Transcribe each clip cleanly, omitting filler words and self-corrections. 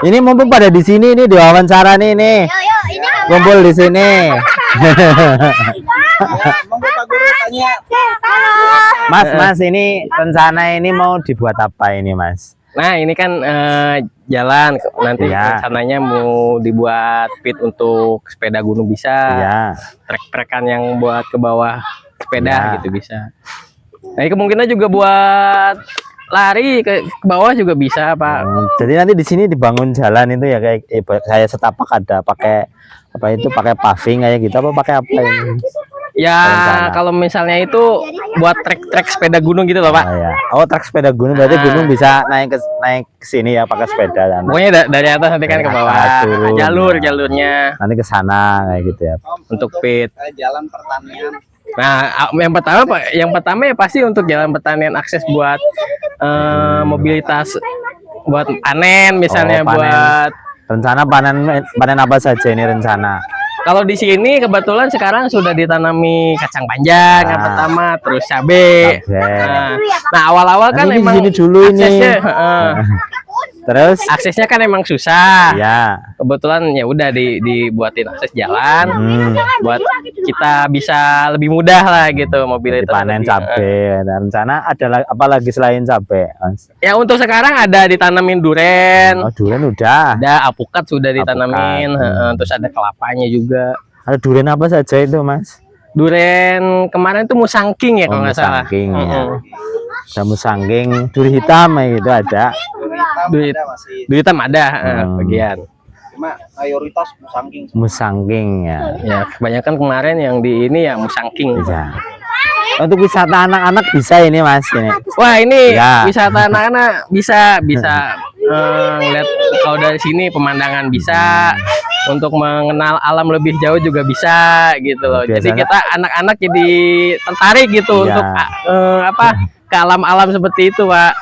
Ini mumpung pada di sini nih diwawancara nih. Kumpul di sini. Monggo Pak Guru tanya. Mas, ini rencana ini mau dibuat apa ini, Mas? Nah, ini kan jalan nanti Ya. rencananya mau dibuat pit untuk sepeda gunung bisa. Ya. Trek-trekan yang buat ke bawah sepeda Ya. gitu bisa. Nah, kemungkinan juga buat lari ke bawah juga bisa, Pak. Jadi nanti di sini dibangun jalan itu ya kayak setapak ada pakai apa itu pakai paving kayak gitu apa pakai apa ini? Ya, Rencana. kalau misalnya itu buat trek-trek sepeda gunung gitu loh, Pak. Oh, ya. Oh, trek sepeda gunung berarti gunung bisa naik ke sini ya pakai sepeda kan. Pokoknya dari atas nanti kan ke Dari bawah. atas turun. Jalurnya Nanti ke sana kayak gitu ya. untuk pit. Jalan pertanian. Nah, yang pertama ya pasti untuk jalan pertanian akses buat mobilitas buat panen misalnya Oh, panen. buat Rencana panen apa saja ini rencana? kalau di sini kebetulan sekarang sudah ditanami kacang panjang yang Nah. pertama, terus cabai. Cabai. Nah, awal-awal kan Nanti di emang sini dulu ini. aksesnya, Terus aksesnya kan emang susah. ya. Kebetulan ya udah dibuatin akses jalan buat kita bisa lebih mudah lah gitu mobilitas. Panen lebih, cabai. Dan rencana ada apa lagi selain cabai, Mas? ya untuk sekarang ada ditanamin duren, Oh, durian udah. ada apukat sudah ditanamin, terus ada kelapanya juga. Ada durian apa saja itu, Mas? Duren kemarin tuh musangking ya kalau nggak salah. Musangking, ya. Ada musangking, duri hitam ya gitu ada. Duit Ada masih. duit hitam ada bagian. Cuma mayoritas musangking. Musangking ya. Ya kebanyakan kemarin yang di ini ya musangking. Bisa. Untuk wisata anak-anak bisa ini, Mas ini. Wah ini Ya. wisata anak-anak bisa ngeliat kalau dari sini pemandangan bisa, untuk mengenal alam lebih jauh juga bisa gitu loh. Jadi Biasanya- kita anak-anak jadi tertarik gitu Ya. untuk ke alam-alam seperti itu, Pak.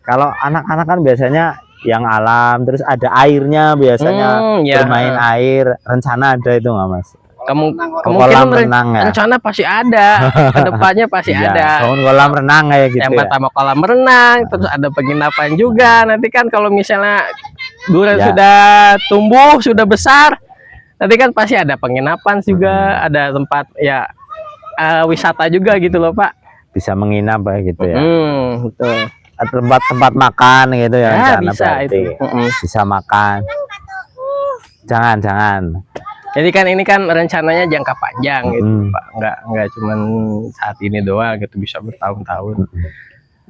Kalau anak-anak kan biasanya yang alam, terus ada airnya biasanya Ya. bermain air. Rencana ada itu nggak, Mas? Kemungkinan kolam renang ya? rencana pasti ada, kedepannya pasti Iya, ada. bangun kolam renang kayak gitu. Yang Ya. pertama kolam renang, terus ada penginapan juga. Nanti kan kalau misalnya durian Ya. sudah tumbuh, sudah besar, nanti kan pasti ada penginapan juga, ada tempat ya wisata juga gitu loh, Pak. Bisa menginap kayak gitu ya. Betul. Tempat makan gitu ya. Ya, rencana bisa berarti. itu. Bisa makan. Jangan. Jadi kan ini kan rencananya jangka panjang gitu, Pak. Nggak cuman saat ini doang gitu, bisa bertahun-tahun.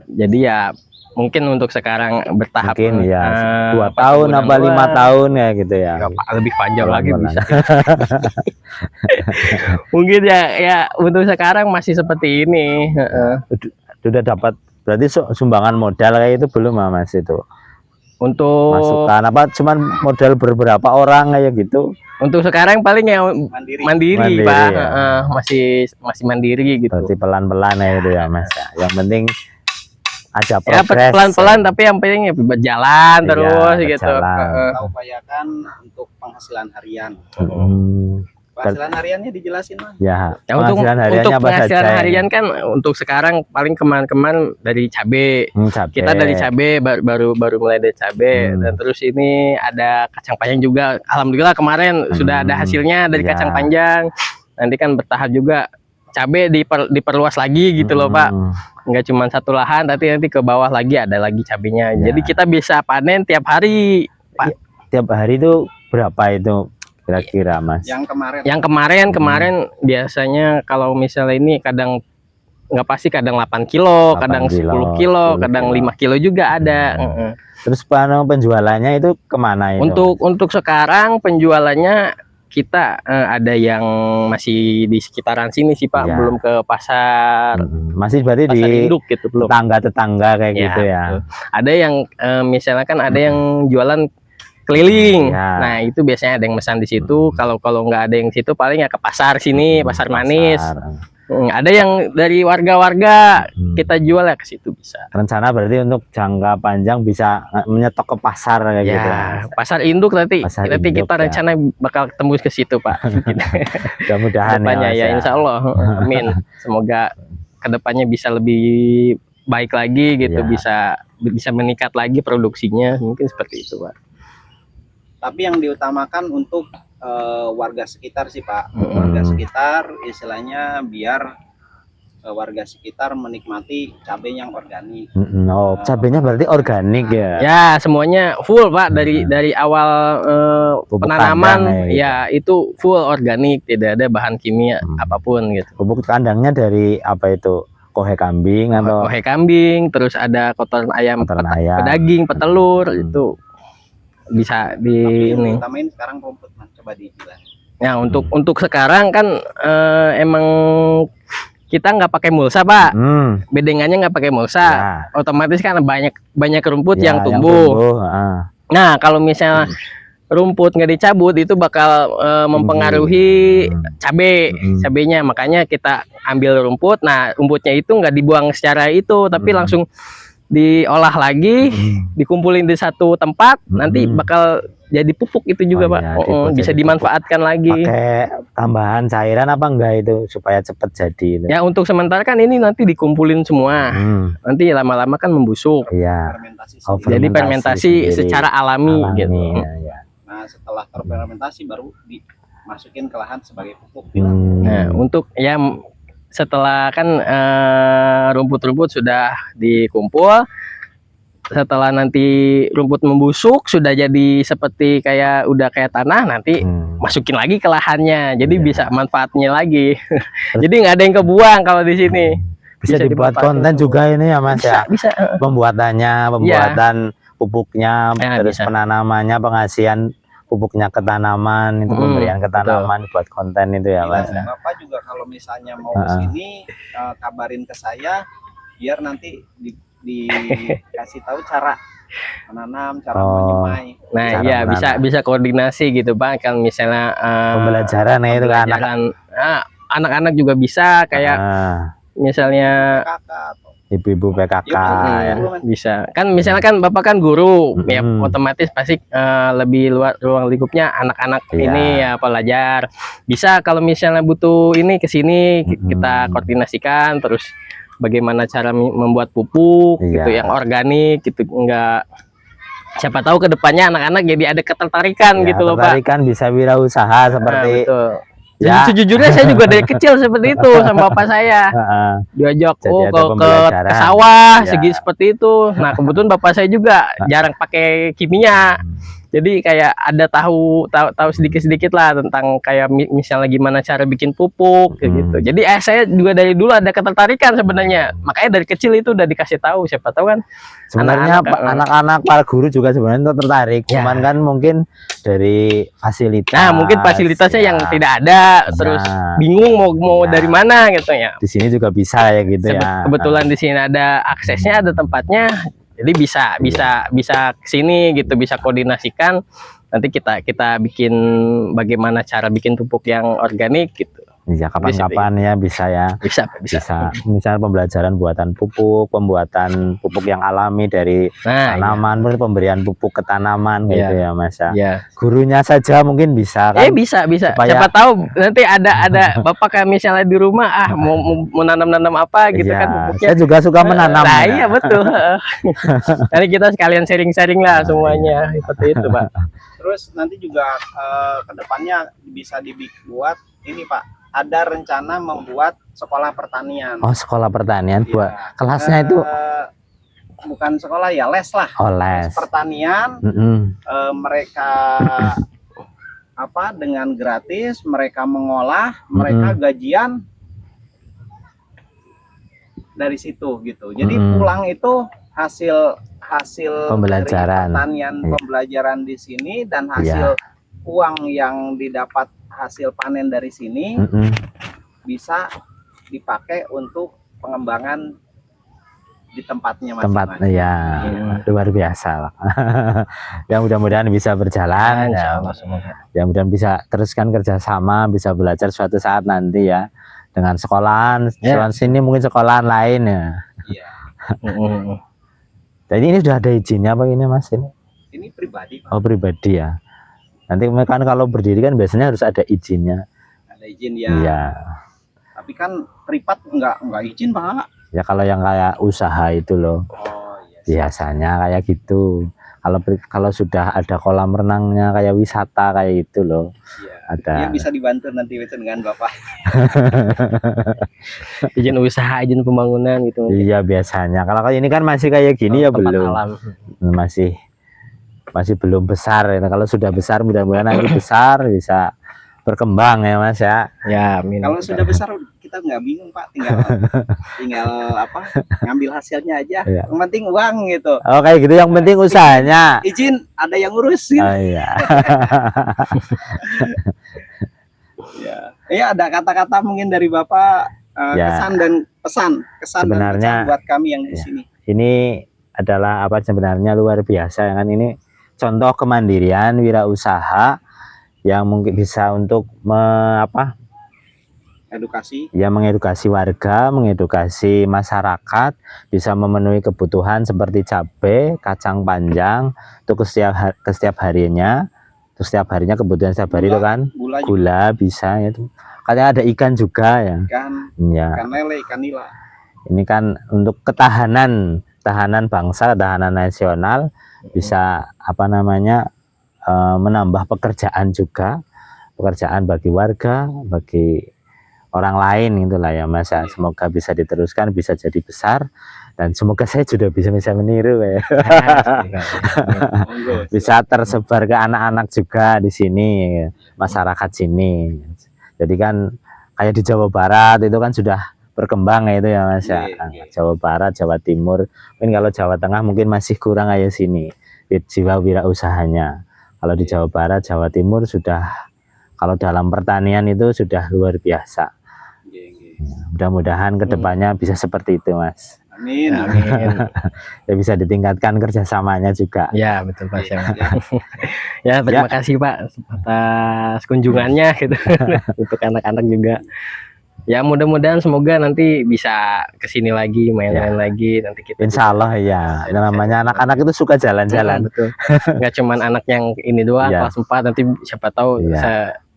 Jadi ya mungkin untuk sekarang bertahap. Mungkin ya 2 4 tahun bulan apa 5 doang. tahun ya gitu ya. Nggak, Pak, lebih panjang lagi Pelan-pelan. bisa. Mungkin ya untuk sekarang masih seperti ini. Sudah dapat berarti sumbangan modal kayak itu belum, Mas itu? Untuk Masukan apa cuman modal beberapa orang kayak gitu? untuk sekarang paling yang mandiri, Mandiri, Pak. ya. Masih mandiri gitu. Berarti pelan-pelan ya itu ya, Mas. Yang penting ada Ya progres. pelan-pelan tapi yang penting ya berjalan Iya, terus gitu. berjalan. Kita upayakan untuk penghasilan harian. Penghasilan hariannya dijelasin, Mas. Ya, Ya, untuk penghasilan hariannya apa penghasilan saja? harian kan untuk sekarang paling kemarin dari cabai. Cabai. Kita dari cabai baru mulai dari cabai, dan terus ini ada kacang panjang juga. Alhamdulillah kemarin sudah ada hasilnya dari Ya. kacang panjang. Nanti kan bertahap juga cabai diperluas lagi gitu loh, Pak. Nggak cuma satu lahan, tapi nanti ke bawah lagi ada lagi cabainya. Ya. Jadi kita bisa panen tiap hari, Pak. Tiap hari itu berapa itu kira-kira, Mas? Yang kemarin. Yang kemarin biasanya kalau misalnya ini kadang nggak pasti, kadang 8 kilo, 8 kadang kilo, 10 kilo, 10 kadang kilo. 5 kilo juga ada. Terus penjualannya itu kemana itu? Untuk sekarang penjualannya kita ada yang masih di sekitaran sini sih, Pak, Ya. belum ke pasar. Masih berarti Pasar di induk gitu belum. tetangga kayak gitu ya. Betul. Ada yang misalnya kan ada yang jualan keliling. Ya. Nah, itu biasanya ada yang pesan di situ. Kalau nggak ada yang di situ paling ya ke pasar sini, pasar manis. Ada yang dari warga-warga kita jual ya ke situ bisa. Rencana berarti untuk jangka panjang bisa menyetok ke pasar kayak gitu. Ya, pasar induk nanti. Pasar Nanti induk, kita ya. rencana bakal tembus ke situ, Pak. Mudah-mudahan Kedepannya Mas, ya, insya Allah. Amin. Semoga kedepannya bisa lebih baik lagi gitu, Ya. bisa bisa meningkat lagi produksinya, mungkin seperti itu Pak. Tapi yang diutamakan untuk warga sekitar sih Pak. Warga sekitar istilahnya biar warga sekitar menikmati cabai yang organik. Oh, cabenya berarti organik ya? Ya, semuanya full Pak, dari awal Pupuk penanaman kandang, ya itu full organik, tidak ada bahan kimia apapun gitu. Pupuk kandangnya dari apa itu? Kohe kambing atau Kohe kambing, terus ada kotoran ayam, kotoran ayam? pedaging, petelur, itu bisa di Tapi yang ini. diutamain sekarang rumput Mas, coba dibilang. Ya, untuk sekarang kan emang kita nggak pakai mulsa Pak, bedengannya nggak pakai mulsa, Ya. otomatis kan banyak rumput Ya, yang tumbuh. Ah. Nah, kalau misalnya rumput nggak dicabut itu bakal mempengaruhi cabenya, makanya kita ambil rumput. Nah, rumputnya itu nggak dibuang secara itu, tapi langsung diolah lagi, dikumpulin di satu tempat, nanti bakal jadi pupuk itu juga Pak. Ya, Bisa jadi dimanfaatkan lagi. Pakai tambahan cairan apa enggak itu supaya cepat jadi itu? Ya, untuk sementara kan ini nanti dikumpulin semua, nanti lama-lama kan membusuk. Iya. Fermentasi Oh, sendiri. Jadi fermentasi sendiri. secara alami gitu. Ya. Nah, setelah terfermentasi baru dimasukin ke lahan sebagai pupuk. Nah, untuk ya setelah kan rumput-rumput sudah dikumpul, setelah nanti rumput membusuk sudah jadi seperti udah kayak tanah, nanti masukin lagi ke lahannya, jadi bisa manfaatnya lagi. Jadi nggak ada yang kebuang kalau di sini. Bisa dibuat konten juga ini ya Mas ya. Bisa. Pembuatan pupuknya, Ya, terus bisa. penanamannya, pengasihan pupuknya ke tanaman, itu pemberian ke tanaman buat konten itu ya Mas. Bapak juga kalau misalnya mau ke sini kabarin ke saya biar nanti dikasih tahu cara menanam, cara menyemai. Nah, Cara ya menanam. bisa koordinasi gitu Pak, kan misalnya Pembelajaran ya itu kan anak. anak-anak juga bisa kayak misalnya Kakak atau Ibu-ibu PKK ya. bisa kan, misalnya kan Bapak kan guru, ya otomatis pasti lebih luas ruang lingkupnya anak-anak ini ya pelajar. Bisa kalau misalnya butuh ini ke sini kita koordinasikan, terus bagaimana cara membuat pupuk gitu yang organik gitu, enggak, siapa tahu kedepannya anak-anak jadi ada ketertarikan gitu loh Pak. Ketertarikan bisa wirausaha seperti Betul. Ya. Sejujurnya saya juga dari kecil seperti itu sama bapak saya. Diajak Jadi ada ke pembelajaran. sawah Ya. segi seperti itu. Nah, kebetulan bapak saya juga jarang pakai kimia. Jadi kayak ada tahu sedikit-sedikit lah tentang kayak misalnya gimana cara bikin pupuk kayak gitu. Jadi saya juga dari dulu ada ketertarikan sebenarnya. Makanya dari kecil itu udah dikasih tahu, siapa tahu kan. Sebenarnya anak-anak para guru juga sebenarnya tertarik, cuman kan mungkin dari fasilitas. Nah, mungkin fasilitasnya yang tidak ada, terus bingung mau dari mana gitu ya. Di sini juga bisa ya gitu ya. Kebetulan di sini ada aksesnya, ada tempatnya. Jadi bisa kesini gitu, bisa koordinasikan. Nanti kita bikin bagaimana cara bikin pupuk yang organik gitu. Iya, kapan-kapan ya bisa ya. Bisa. Misalnya pembelajaran buatan pembuatan pupuk yang alami dari tanaman, pemberian pupuk ke tanaman gitu ya Mas ya. Gurunya saja mungkin bisa kan. Bisa. Supaya... Siapa tahu nanti ada Bapak kayak misalnya di rumah mau nanam apa gitu kan pupuknya. Saya juga suka menanam. Nah, iya betul. Nanti kita sekalian sharing-sharing lah semuanya seperti itu, Pak. Terus nanti juga kedepannya bisa dibuat ini Pak, ada rencana membuat sekolah pertanian. Oh, sekolah pertanian buat kelasnya itu bukan sekolah ya, les lah. Oh, les pertanian. Mereka dengan gratis, mereka mengolah, mereka gajian dari situ gitu. Jadi pulang itu hasil pembelajaran dari pertanian, pembelajaran di sini, dan hasil uang yang didapat hasil panen dari sini bisa dipakai untuk pengembangan di tempatnya masing-masing. Luar biasa lah. Ya mudah-mudahan bisa berjalan. Ya mudah-mudahan bisa teruskan kerjasama, bisa belajar suatu saat nanti ya dengan sekolahan sini mungkin sekolahan lain ya. Jadi ini sudah ada izinnya apa ini Mas ini? Ini pribadi Pak. Oh, pribadi ya. Nanti kan kalau berdiri kan biasanya harus ada izinnya. Ada izin ya. Iya. Tapi kan privat enggak izin Pak. Ya kalau yang kayak usaha itu loh. Oh iya. biasanya kayak gitu. Kalau sudah ada kolam renangnya kayak wisata kayak gitu loh. Iya. Ada. Ya, bisa dibantu nanti dengan Bapak. Izin usaha, izin pembangunan gitu. Iya biasanya. Kalau ini kan masih kayak gini ya Tempat belum. alam. Masih belum besar. Kalau sudah besar mudah-mudahan nanti besar bisa berkembang ya Mas ya. Ya, amin. Kalau sudah besar kita nggak bingung Pak, tinggal apa ngambil hasilnya aja. Iya. Yang penting uang gitu. Oh kayak gitu, yang penting usahanya. Izin ada yang ngurus gitu. Oh iya. Ya. Ya, ada kata-kata mungkin dari Bapak Ya. kesan dan pesan Sebenarnya, dan pesan buat kami yang di ya. sini. Ini adalah apa sebenarnya luar biasa kan, ini contoh kemandirian wirausaha yang mungkin bisa untuk Edukasi. ya mengedukasi warga, mengedukasi masyarakat, bisa memenuhi kebutuhan seperti cabai, kacang panjang itu ke setiap harinya, kebutuhan setiap hari itu kan, Gula juga, gula bisa itu. Katanya ada ikan juga ya. Ya. ikan lele, ikan nila. Ini kan untuk tahanan bangsa, tahanan nasional, bisa menambah pekerjaan juga, pekerjaan bagi warga, bagi orang lain itulah ya Mas. Semoga bisa diteruskan, bisa jadi besar, dan semoga saya juga bisa meniru ya. Bisa tersebar ke anak-anak juga di sini, masyarakat sini. Jadi kan kayak di Jawa Barat itu kan sudah berkembang ya itu ya Mas ya. Jawa Barat, Jawa Timur, mungkin kalau Jawa Tengah mungkin masih kurang kayak sini jiwa wirausahanya. Kalau di Jawa Barat, Jawa Timur sudah, kalau dalam pertanian itu sudah luar biasa. Mudah-mudahan kedepannya bisa seperti itu Mas. Amin. Amin. Ya bisa ditingkatkan kerjasamanya juga. Ya betul Pak. Ya terima kasih Pak atas kunjungannya gitu. Untuk anak-anak juga. Ya mudah-mudahan semoga nanti bisa kesini lagi, main-main lagi nanti kita. Insya Allah ya. Namanya anak-anak itu suka jalan-jalan. Betul. Nggak cuman anak yang ini doang kelas 4, nanti siapa tahu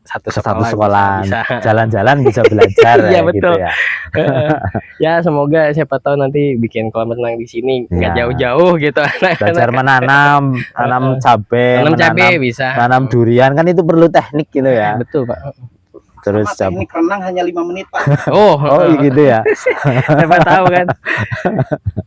satu sekolah bisa jalan-jalan bisa belajar. Iya betul. Gitu ya. Ya semoga siapa tahu nanti bikin kolam renang di sini nggak jauh-jauh gitu. Belajar menanam, cabai, bisa. Tanam durian kan itu perlu teknik gitu ya. Betul Pak. Terus teknik renang hanya 5 menit Pak. Oh gitu ya. Siapa tahu kan.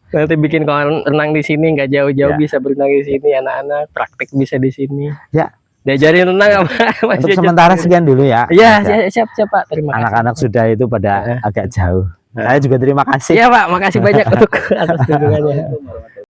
Nanti bikin kolam renang di sini nggak jauh-jauh bisa berenang di sini, anak-anak praktik bisa di sini. Ya. Diajarin renang apa? Untuk sementara sekian dulu ya. Iya, siap Pak. Terima kasih. Anak-anak sudah itu pada agak jauh. Saya juga terima kasih. Iya Pak, makasih banyak untuk atas kunjungannya.